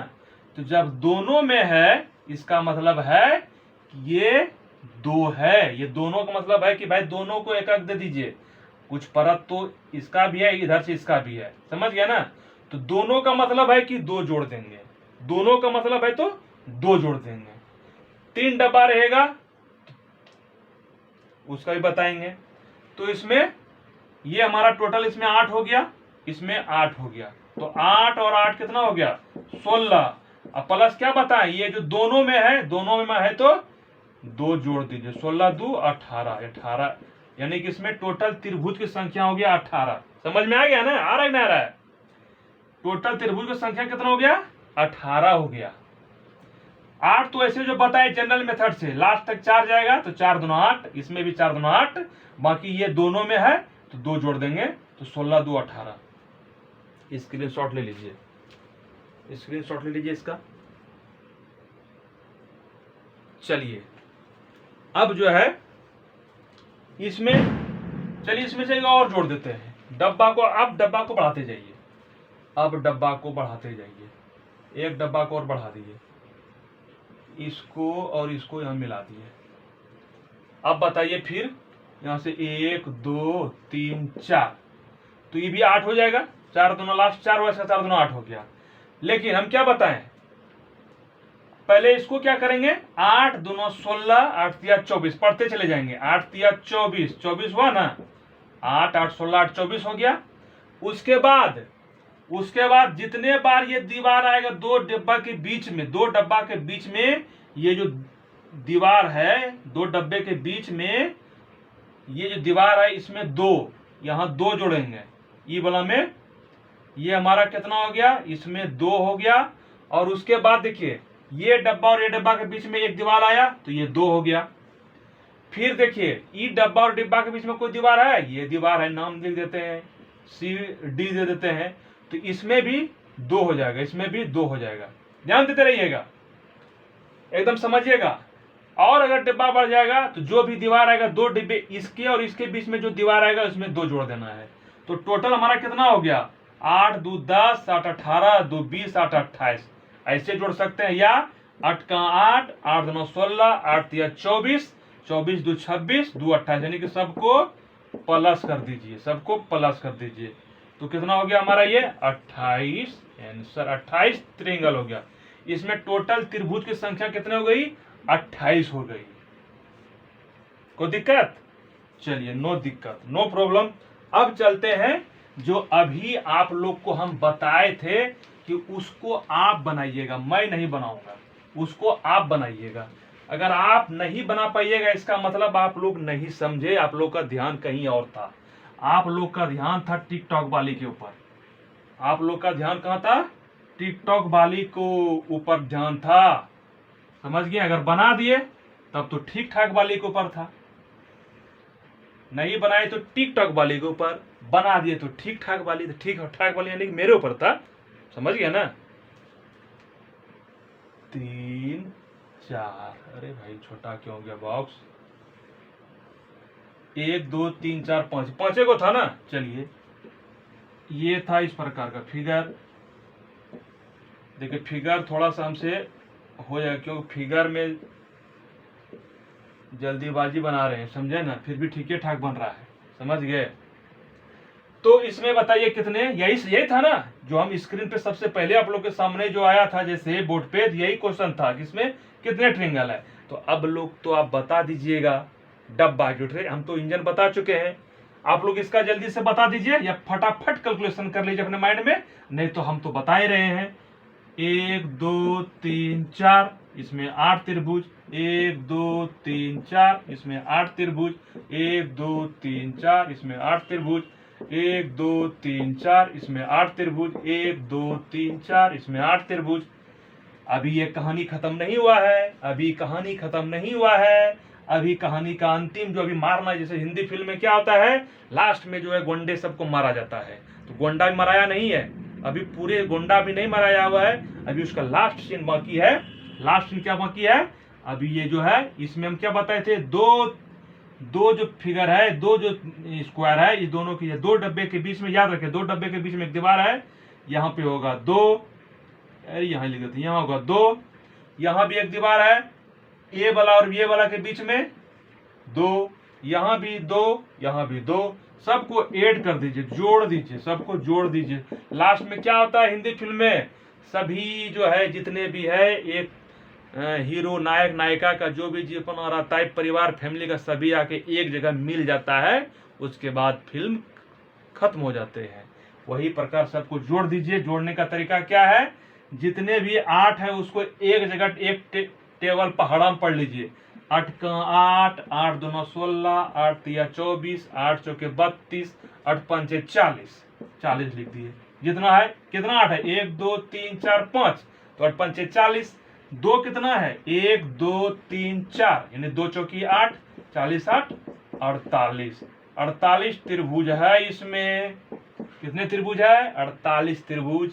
तो जब दोनों में है इसका मतलब है कि ये दो है। ये दोनों का मतलब है कि भाई दोनों को एक एक दे दीजिए, कुछ परत तो इसका भी है, इधर से इसका भी है, समझ गया ना? तो दोनों का मतलब है कि दो जोड़ देंगे, दोनों का मतलब है तो दो जोड़ देंगे। 3 डब्बा रहेगा उसका भी बताएंगे। तो इसमें ये हमारा टोटल इसमें 8 हो गया, इसमें 8 हो गया। तो 8 और 8 कितना हो गया? 16। अब प्लस क्या बताएं, ये जो दोनों में है, दोनों में है तो दो जोड़ दीजिए। 16 2 18, 18 यानी कि इसमें टोटल त्रिभुज की संख्या हो गया 18। समझ में आ गया ना? आ रहा है ना? आ रहा है? टोटल त्रिभुज की संख्या कितना हो गया? 18 हो गया। 8 तो ऐसे जो बताए जनरल मेथड से, लास्ट तक 4 जाएगा तो 4 दूना 8, इसमें भी 4 दूना 8, बाकी ये दोनों में है तो दो जोड़ देंगे, तो 16 2 18। स्क्रीनशॉट ले लीजिए, स्क्रीनशॉट ले लीजिए इसका। चलिए अब जो है इसमें, चलिए इसमें से और जोड़ देते हैं डब्बा को। अब डब्बा को बढ़ाते जाइए, अब डब्बा को बढ़ाते जाइए, एक डब्बा को और बढ़ा दीजिए, इसको और इसको यहां मिला दिए। अब बताइए फिर यहां से 1 2 3 4, तो ये भी 8 हो जाएगा। 4 दूना लास्ट 4 हुआ, 4 दूना 8 हो गया। लेकिन हम क्या बताएं, पहले इसको क्या करेंगे? 8 दूना 16, 8 तिया 24, पढ़ते चले जाएंगे। 8 तिया 24, 24 हुआ ना? 8 8 16 8 24 हो गया। उसके बाद जितने बार ये दीवार आएगा दो डब्बा के बीच में, दो डब्बा के बीच में ये जो दीवार है, दो डब्बे के बीच में ये जो दीवार है, इसमें दो, यहां दो जोड़ेंगे। ई वाला में ये हमारा कितना हो गया? इसमें 2 हो गया। और उसके बाद देखिए ये डब्बा और ये डब्बा के बीच में एक दीवार आया तो ये 2 हो गया। फिर देखिए ई डब्बा और डिब्बा के बीच में कोई दीवार है, ये दीवार है, नाम लिख देते हैं, CD दे देते हैं, तो इसमें भी 2 हो जाएगा, इसमें भी 2 हो जाएगा। ध्यान देते रहिएगा, एकदम समझिएगा। और अगर डिब्बा बढ़ जाएगा तो जो भी दीवार आएगा, दो डिब्बे इसके और इसके बीच में जो दीवार आएगा उसमें 2 जोड़ देना है। तो टोटल हमारा कितना हो गया? 8 2 10, 8 18, 2 20, 8 28। ऐसे जोड़ सकते हैं, या 8 का 8, 8 2 16, 8 तिया 24, 24 2 26, 2 28, यानी कि सबको प्लस कर दीजिए, सबको प्लस कर दीजिए। तो कितना हो गया हमारा? ये 28, आंसर 28 त्रिंगल हो गया। इसमें टोटल त्रिभुज की संख्या कितनी हो गई? 28 हो गई। कोई दिक्कत? चलिए, नो दिक्कत, नो प्रॉब्लम। अब चलते हैं जो अभी आप लोग को हम बताए थे कि उसको आप बनाइएगा, मैं नहीं बनाऊंगा, उसको आप बनाइएगा। अगर आप नहीं बना पाइएगा इसका मतलब आप लोग नहीं समझे, आप लोग का ध्यान कहीं और था। आप लोग का ध्यान था टिकटॉक वाली के ऊपर, आप लोग का ध्यान कहाँ था? टिकटॉक वाली को ऊपर ध्यान था, समझ गए? अगर बना दिए तब तो ठीक ठाक वाली के ऊपर था, नहीं बनाए तो टिकटॉक वाली के ऊपर, बना दिए तो ठीक ठाक वाली, तो ठीक ठाक वाली यानी कि मेरे ऊपर था, समझ गया ना? 3 4, अरे भाई छोटा क्यों हो गया बॉक्स? 1 2 3 4 5, पांचे को था ना? चलिए, ये था इस प्रकार का फिगर। देखिए फिगर थोड़ा सा हमसे हो जाएगा, क्योंकि फिगर में जल्दीबाजी बना रहे हैं, समझे ना? फिर भी ठीक ठाक बन रहा है, समझ गए? तो इसमें बताइए कितने, यही था ना जो हम स्क्रीन पे सबसे पहले आप लोग के सामने जो आया था, जैसे बोर्ड पे यही क्वेश्चन था, जिसमें कितने ट्रिंगल है। तो अब लोग तो आप बता दीजिएगा डब्बा जो थे, हम तो इंजन बता चुके हैं, आप लोग इसका जल्दी से बता दीजिए या फटाफट कैलकुलेशन कर लीजिए अपने माइंड में, नहीं तो हम तो बता ही रहे हैं। 1 2 3 4 इसमें 8 त्रिभुज, 1 2 3 4 इसमें 8 त्रिभुज, 1 2 3 4 इसमें 8 त्रिभुज, 1 2 3 4 इसमें 8 त्रिभुज, 1 2 3 4 इसमें 8 त्रिभुज। अभी ये कहानी खत्म नहीं हुआ है, अभी कहानी खत्म नहीं हुआ है, अभी कहानी का अंतिम जो अभी मारना, जैसे हिंदी फिल्म में क्या होता है, लास्ट में जो है गोंडे सबको मारा जाता है, तो गोंडा भी मराया नहीं है, अभी पूरे गोंडा भी नहीं मराया हुआ है, अभी उसका लास्ट सीन बाकी है। लास्ट सीन क्या बाकी है, अभी ये जो है इसमें हम क्या बताए थे, दो जो फिगर है, दो जो स्क्वायर है, ये दोनों की, दो डब्बे के बीच में, याद रखें, दो डब्बे के बीच में एक दीवार है, यहाँ पे होगा 2, यहाँ लिख देते, यहाँ होगा 2, यहाँ भी एक दीवार है, ए वाला और ये वाला के बीच में 2, यहाँ भी 2, यहाँ भी 2, सबको ऐड कर दीजिए, जोड़ दीजिए, सबको जोड़ दीजिए। लास्ट में क्या होता है हिंदी फिल्म में, सभी जो है जितने भी है, एक हीरो नायक नायिका का जो भी जीवन रहता है, परिवार फैमिली का, सभी आके एक जगह मिल जाता है, उसके बाद फिल्म खत्म हो जाते हैं। वही प्रकार सबको जोड़ दीजिए। जोड़ने का तरीका क्या है, जितने भी 8 है उसको एक जगह एक टेबल पर हड़म पढ़ लीजिए, 8 का 8, 8 दूना 16, 8 तिया 24, 8 चौके 32, 8 पंचे 40, 40 लिख दिए। जितना है, कितना 8 है, 1 2 3 4 5, तो 8 पंचे 40, 2 कितना है, 1 2 3 4, यानी 2 चौकी 8, 40 8 48, 48 त्रिभुज है इसमें। कितने त्रिभुज है, 48 त्रिभुज।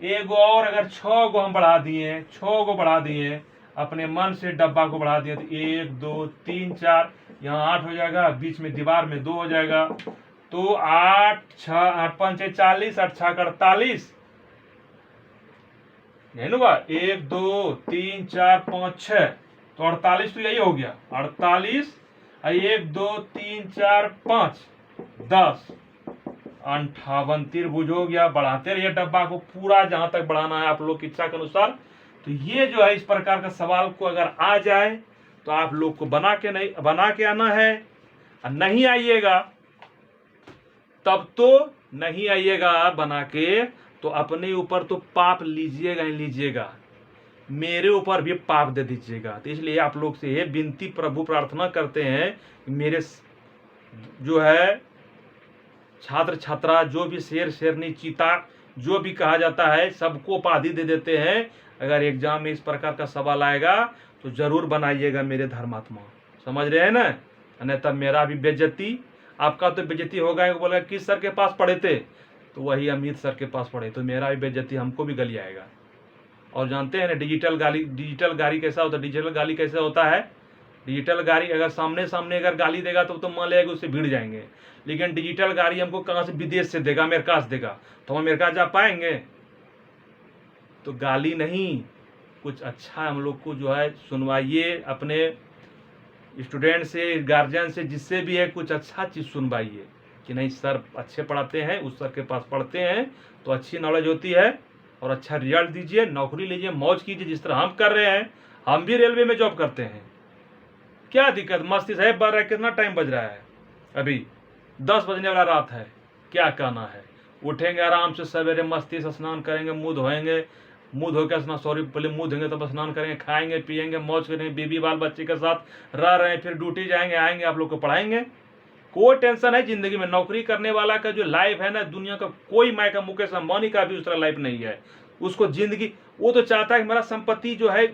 एक और अगर 6 को हम बढ़ा दिए, 6 को बढ़ा दिए, अपने मन से डब्बा को बढ़ा दिया, तो 1 2 3 4, यहाँ 8 हो जाएगा, बीच में दीवार में 2 हो जाएगा, तो 8 6 8 5 40, 8 6 48, नहीं हुआ, 1 2 3 4 5 6, तो 48, तो यही हो गया 48, 1 2 3 4 5 10, 58 त्रिभुज हो गया। बढ़ाते रहिए डब्बा को पूरा, जहां तक बढ़ाना है आप लोग की इच्छा के अनुसार। तो ये जो है इस प्रकार का सवाल को अगर आ जाए तो आप लोग को बना के आना है, और नहीं आइएगा तब तो नहीं आइएगा बना के, तो अपने ऊपर तो पाप लीजिएगा ही लीजिएगा, मेरे ऊपर भी पाप दे दीजिएगा। तो इसलिए आप लोग से ये विनती, प्रभु प्रार्थना करते हैं, मेरे जो है छात्र छात्रा, जो भी शेर शेरनी चीता जो भी कहा जाता है, सबको उपाधि दे देते हैं। अगर एग्जाम में इस प्रकार का सवाल आएगा तो जरूर बनाइएगा मेरे धर्मात्मा, समझ रहे हैं ना, नहीं तब मेरा भी बेइज्जती, आपका तो बेइज्जती होगा। बोला किस सर के पास पढ़े थे, तो वही अमित सर के पास पढ़े, तो मेरा भी बेइज्जती, हमको भी गली आएगा। और जानते हैं ना डिजिटल गाली कैसा होता है, डिजिटल गाली कैसे होता है, डिजिटल गाली अगर सामने सामने अगर गाली देगा तो मान लेगा उससे भिड़ जाएंगे, लेकिन डिजिटल गाली हमको कहाँ से, विदेश से देगा, अमेरिका से देगा, तो हम अमेरिका जा पाएंगे। तो गाली नहीं, कुछ अच्छा हम लोग को जो है सुनवाइए, अपने स्टूडेंट से, गार्जियन से, जिससे भी है कुछ अच्छा चीज़ सुनवाइए कि नहीं सर अच्छे पढ़ाते हैं, उस सर के पास पढ़ते हैं तो अच्छी नॉलेज होती है, और अच्छा रिजल्ट दीजिए, नौकरी लीजिए, मौज कीजिए, जिस तरह हम कर रहे हैं। हम भी रेलवे में जॉब करते हैं, क्या दिक्कत, मस्ती साहब बढ़ रहा है, कितना टाइम बज रहा है, अभी 10 बजने वाला रात है, क्या कहना है, उठेंगे आराम से सवेरे, मस्ती से स्नान करेंगे, मुँह धोएंगे, मुँह धो के पहले मुँह धोएंगे तब स्नान करेंगे, खाएंगे पिएंगे, मौज करेंगे, बीबी बाल बच्चे के साथ रह रहे हैं, फिर ड्यूटी जाएंगे, आएंगे, आप लोग को पढ़ाएंगे। कोई टेंशन है जिंदगी में, नौकरी करने वाला का जो लाइफ है ना, दुनिया का कोई मायका, मुकेश अंबानी का भी उस तरह लाइफ नहीं है। उसको जिंदगी, वो तो चाहता है कि मेरा संपत्ति जो है,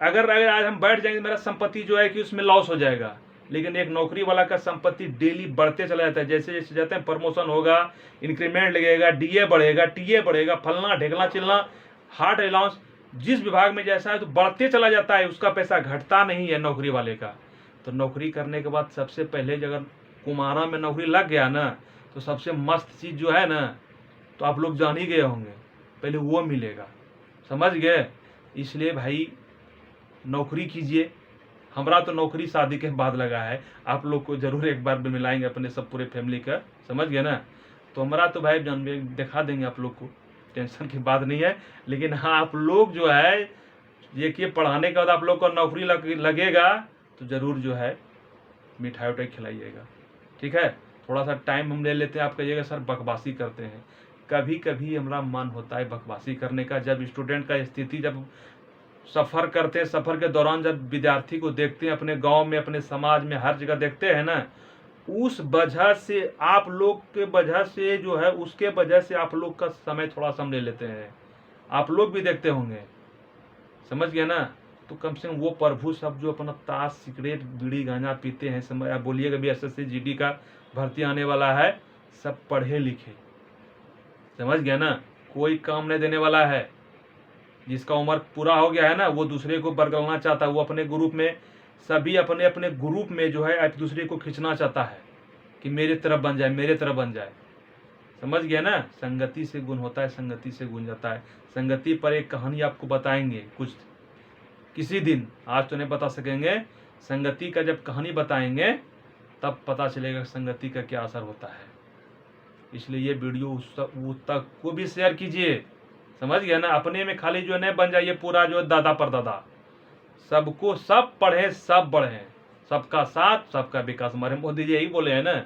अगर आज हम बैठ जाएंगे, मेरा संपत्ति जो है कि उसमें लॉस हो जाएगा, लेकिन एक नौकरी वाला का संपत्ति डेली बढ़ते चला जाता है। जैसे जैसे जाते हैं प्रमोशन होगा, इंक्रीमेंट लगेगा, डीए बढ़ेगा, टीए बढ़ेगा, फलना ढेकना चिलना, हार्ट अलाउंस, जिस विभाग में जैसा है तो बढ़ते चला जाता है, उसका पैसा घटता नहीं है नौकरी वाले का। तो नौकरी करने के बाद सबसे पहले अगर कुमारा में नौकरी लग गया ना, तो सबसे मस्त चीज़ जो है ना, तो आप लोग जान ही गए होंगे, पहले वो मिलेगा, समझ गए। इसलिए भाई नौकरी कीजिए। हमारा तो नौकरी शादी के बाद लगा है, आप लोग को जरूर एक बार भी मिलाएंगे अपने सब पूरे फैमिली का, समझ गए ना। तो हमारा तो भाई दिखा देंगे आप लोग को, टेंशन की बात नहीं है। लेकिन हाँ, आप लोग जो है देखिए पढ़ाने के बाद आप लोग को नौकरी लगेगा तो ज़रूर जो है मिठाई उठाई खिलाइएगा, ठीक है। थोड़ा सा टाइम हम ले लेते हैं, आप कहिएगा सर बकवासी करते हैं। कभी कभी हमारा मन होता है बकवासी करने का, जब स्टूडेंट का स्थिति, जब सफ़र करते हैं, सफ़र के दौरान जब विद्यार्थी को देखते हैं अपने गांव में, अपने समाज में, हर जगह देखते हैं ना, उस वजह से आप लोग के वजह से जो है, उसके वजह से आप लोग का समय थोड़ा सा हम ले लेते हैं। आप लोग भी देखते होंगे, समझ गए ना। तो कम से कम वो प्रभु सब जो अपना ताश सिगरेट बीड़ी गांजा पीते हैं, समझ आप बोलिएगा भी एसएससी जीडी का भर्ती आने वाला है, सब पढ़े लिखे, समझ गया ना। कोई काम नहीं देने वाला है। जिसका उम्र पूरा हो गया है ना, वो दूसरे को बरगलना चाहता है, वो अपने ग्रुप में, सभी अपने अपने ग्रुप में जो है एक दूसरे को खींचना चाहता है कि मेरे तरफ बन जाए, मेरे तरफ बन जाए, समझ गया ना। संगति से गुण होता है, संगति से गुण जाता है। संगति पर एक कहानी आपको बताएंगे कुछ किसी दिन, आज तो नहीं बता सकेंगे। संगति का जब कहानी बताएंगे तब पता चलेगा संगति का क्या असर होता है। इसलिए ये वीडियो उस तक को भी शेयर कीजिए, समझ गया ना। अपने में खाली जो नहीं बन जाइए पूरा जो दादा पर दादा। सबको सब पढ़े, सब बढ़े, सबका साथ सबका विकास। हमारे मोदी जी यही बोले हैं ना,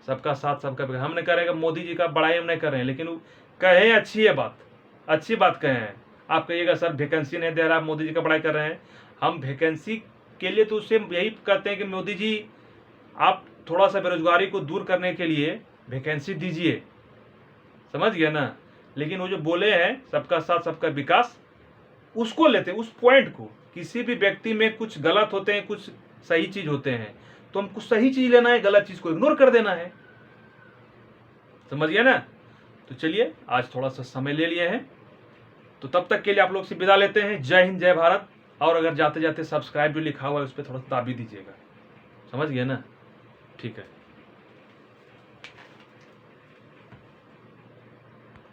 सबका साथ सबका विकास। हम नहीं करेंगे मोदी जी का बड़ाई, हम नहीं कर रहे हैं, लेकिन कहे अच्छी है बात, अच्छी बात कहे हैं। आप कहिएगा सर वैकेंसी नहीं दे रहा, मोदी जी का बड़ाई कर रहे हैं। हम वैकेंसी के लिए तो उससे यही कहते हैं कि मोदी जी आप थोड़ा सा बेरोजगारी को दूर करने के लिए वैकेंसी दीजिए, समझ गया ना। लेकिन वो जो बोले हैं सबका साथ सबका विकास, उसको लेते हैं, उस पॉइंट को। किसी भी व्यक्ति में कुछ गलत होते हैं, कुछ सही चीज होते हैं, तो हमको सही चीज लेना है, गलत चीज को इग्नोर कर देना है, समझ गया ना। तो चलिए आज थोड़ा सा समय ले लिए हैं, तो तब तक के लिए आप लोग से विदा लेते हैं। जय हिंद, जय भारत। और अगर जाते जाते सब्सक्राइब जो लिखा हुआ है उस पर थोड़ा सा दाबी दीजिएगा, समझ गए ना, ठीक है।